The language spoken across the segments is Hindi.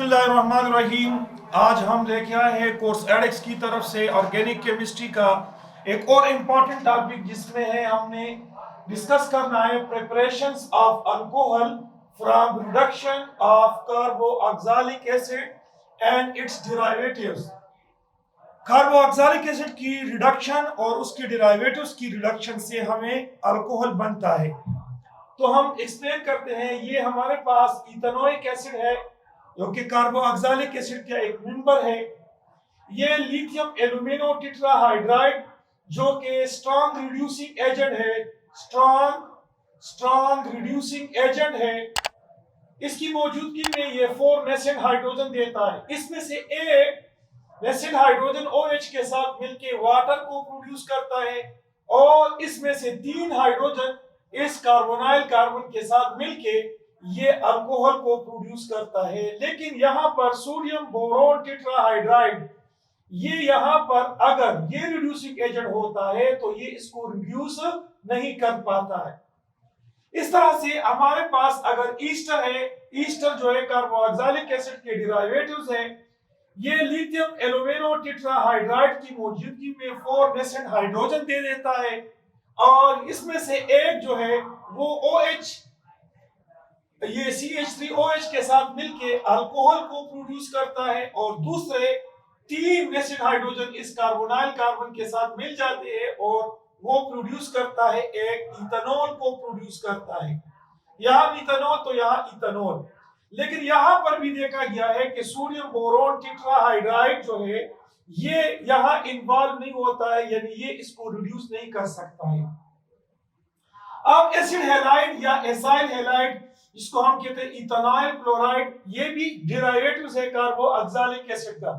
बिस्मिल्लाहिर्रहमानिर्रहीम। आज हम लेके आए हैं कोर्स एडेक्स की तरफ से ऑर्गेनिक केमिस्ट्री का एक और इम्पॉर्टेंट टॉपिक, जिसमें है हमने डिस्कस करना है preparations of alcohol from reduction of carboxylic acid and its derivatives. Carboxylic acid की रिडक्शन और उसके डेरिवेटिव्स की रिडक्शन से हमें अल्कोहल बनता है। तो हम एक्सप्लेन करते हैं। ये हमारे पास इथेनोइक एसिड है जो कि कार्बोऑक्सिलिक एसिड का एक मेंबर है। ये लिथियम एल्यूमिनो टेट्राहाइड्राइड जो कि स्ट्रॉन्ग रिड्यूसिंग एजेंट है, स्ट्रॉन्ग रिड्यूसिंग एजेंट है। इसकी मौजूदगी में ये 4 नेसेंट हाइड्रोजन देता है। इसमें से एक नेसेंट हाइड्रोजन OH के साथ मिलके वाटर को प्रोड्यूस करता है और इसमें से 3 हाइड्रोजन इस कार्बोनाइल कार्बन के साथ मिलके ये अल्कोहल को प्रोड्यूस करता है। लेकिन यहाँ पर सोडियम बोरोन टेट्राहाइड्राइड, ये यहाँ पर अगर ये रिड्यूसिंग एजेंट होता है तो ये इसको रिड्यूस नहीं कर पाता है। इस तरह से हमारे पास अगर ईस्टर है, ईस्टर जो है कार्बोऑक्सिलिक एसिड के डेरिवेटिव्स है। ये लिथियम एल्यूमिनो टेट्राहाइड्राइड की मौजूदगी में 4 नेसेंट हाइड्रोजन दे देता है और इसमें से एक जो है वो OH, ये CH3OH के साथ मिलके अल्कोहल को प्रोड्यूस करता है और दूसरे 3 नेसेंट हाइड्रोजन इस कार्बोनाइल कार्बन के साथ मिल जाते हैं और वो प्रोड्यूस करता है एक इथेनॉल को प्रोड्यूस करता है। यहाँ इथेनॉल तो यहाँ इथेनॉल। लेकिन यहाँ पर भी देखा गया है कि सोडियम बोरोन टेट्राहाइड्राइड जो है ये यहाँ इन्वॉल्व नहीं होता है, यानी ये इसको रिड्यूस नहीं कर सकता है। अब एसिड हैलाइड या एसाइल हैलाइड, जिसको हम कहते हैं इथेनॉल क्लोराइड, ये भी डेरिवेटिव्स है कार्बोऑक्सिलिक एसिड का।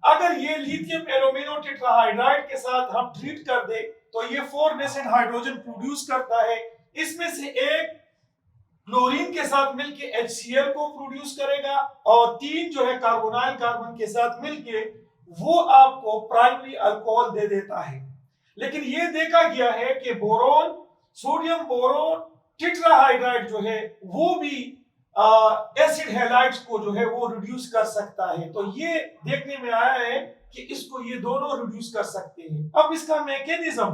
अगर ये लिथियम एल्यूमिनो टेट्राहाइड्राइड के साथ हम ट्रीट कर दे तो ये 4 नेसेंट हाइड्रोजन प्रोड्यूस करता है। इसमें से एक क्लोरीन के साथ मिलके HCl को प्रोड्यूस करेगा और 3 जो है कार्बोनाइल कार्बन के साथ मिलके वो आपको प्राइमरी अल्कोहल दे देता है। लेकिन ये देखा गया है कि बोरोन, सोडियम बोरोन टेट्राहाइड्राइड जो है वो भी एसिड हैलाइड्स को जो है वो रिड्यूस कर सकता है। तो ये देखने में आया है कि इसको ये दोनों रिड्यूस कर सकते हैं। अब इसका मैकेनिज्म,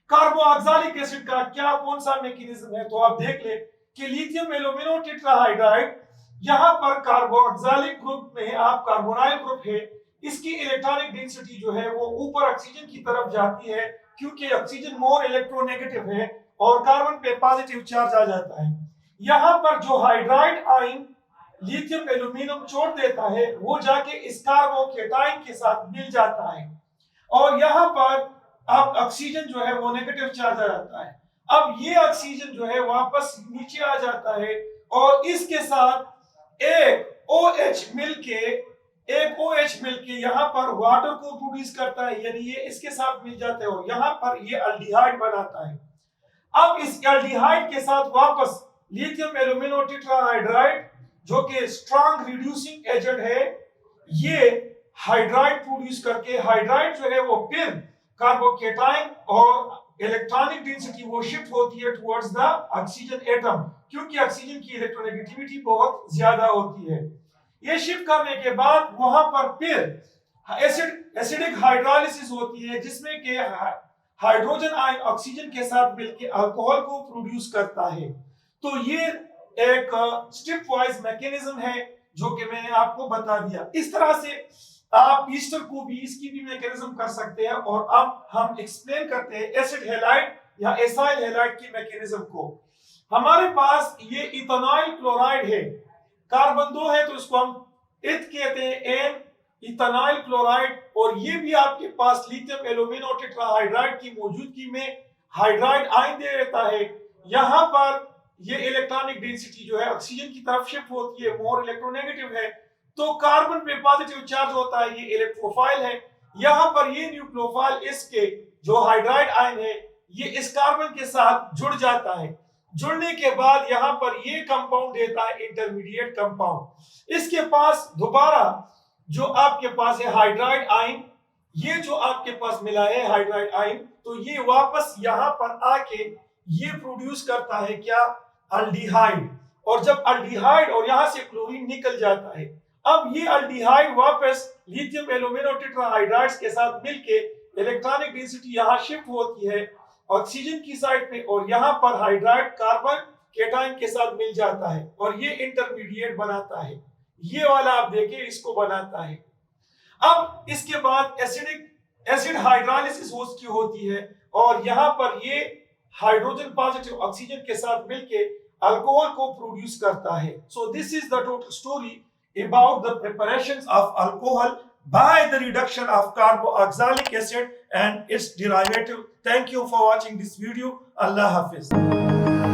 कार्बोऑक्सिलिक एसिड का क्या कौन सा मैकेनिज्म है, तो आप देख ले कि लिथियम एल्यूमिनो टेट्राहाइड्राइड यहाँ पर कार्बोऑक्सिलिक ग्रुप में आप कार्बोनाइल ग्रुप है, इसकी इलेक्ट्रॉनिक डेंसिटी जो है वो ऊपर ऑक्सीजन की तरफ जाती है क्योंकि ऑक्सीजन मोर इलेक्ट्रोनेगेटिव है और कार्बन पे पॉजिटिव चार्ज आ जाता है। यहाँ पर जो हाइड्राइड आयन लिथियम एल्यूमिनियम छोड़ देता है वो जाके इस कार्बोकेटाइन के साथ मिल जाता है और यहाँ पर अब ऑक्सीजन जो है वो नेगेटिव चार्ज आ जाता है। अब ये ऑक्सीजन जो है वापस नीचे आ जाता है और इसके साथ एक OH मिलके यहाँ पर वाटर को प्रोड्यूस करता है, यानी ये इसके साथ मिल जाते हैं और यहाँ पर ये अल्डिहाइड बनाता है। अब इस अल्डिहाइड के साथ वापस लिथियम एल्यूमिनो टेट्राहाइड्राइड जो कि स्ट्रॉन्ग रिड्यूसिंग एजेंट है, ये हाइड्राइड प्रोड्यूस करके हाइड्राइड जो है वो फिर कार्बोकेटाइन और इलेक्ट्रॉनिक डेंसिटी वो शिफ्ट होती है टुवर्ड्स द ऑक्सीजन एटम क्योंकि ऑक्सीजन की इलेक्ट्रोनेगेटिविटी बहुत ज्यादा होती है। ये शिफ्ट करने के बाद वहां पर फिर एसिडिक हाइड्रोलिसिस होती है जिसमें कि हाइड्रोजन आयन ऑक्सीजन के साथ मिलकर अल्कोहल को प्रोड्यूस करता है। तो ये एक स्टेप वाइज मैकेनिज्म है जो कि मैंने आपको बता दिया। इस तरह से आप ईस्टर को भी इसकी भी मैकेनिज्म कर सकते हैं और अब हम एक्सप्लेन करते हैं एसिड हैलाइड या एसाइल हैलाइड की मैकेनिज्म को। हमारे पास ये इथेनॉल क्लोराइड है, कार्बन 2 है तो इसको हम इथ कहते हैं, एन इथेनॉल क्लोराइड, और ये भी आपके पास लिथियम एल्यूमिनो टेट्राहाइड्राइड की मौजूदगी में हाइड्राइड आयन दे देता है। यहाँ पर ये इलेक्ट्रॉनिक डेंसिटी जो है ऑक्सीजन की तरफ शिफ्ट होती है, मोर इलेक्ट्रोनेगेटिव है, तो कार्बन पे पॉजिटिव चार्ज होता है, ये इलेक्ट्रोफाइल है। यहाँ पर ये न्यूक्लियोफाइल इसके जो हाइड्राइड आयन है ये इस कार्बन के साथ जुड़ जाता है। जुड़ने के बाद यहाँ पर ये कंपाउंड देता है इंटरमीडिएट कंपाउंड। इसके पास दोबारा जो आपके पास है हाइड्राइड आयन, ये जो आपके पास मिला है हाइड्राइड आयन, तो ये वापस यहाँ पर आके ये प्रोड्यूस करता है क्या, अल्डिहाइड। और जब अल्डिहाइड और यहाँ से क्लोरीन निकल जाता है अब ये अल्डिहाइड वापस लिथियम एल्यूमिनो टेट्राहाइड्राइड्स के साथ मिलके इलेक्ट्रॉनिक डेंसिटी यहाँ शिफ्ट होती है ऑक्सीजन की साइड पे, और यहाँ पर हाइड्राइड कार्बन केटाइन के साथ मिल जाता है और ये इंटरमीडिएट बनाता है। ये वाला आप देखिए इसको बनाता है। अब इसके बाद एसिड हाइड्रोलाइसिस होती है और यहाँ पर ये हाइड्रोजन पॉजिटिव ऑक्सीजन के साथ मिलके अल्कोहल को प्रोड्यूस करता है। So this is the total story about the preparations of alcohol by the reduction of carboxylic acid and its derivative. Thank you for watching this video. Allah Hafiz.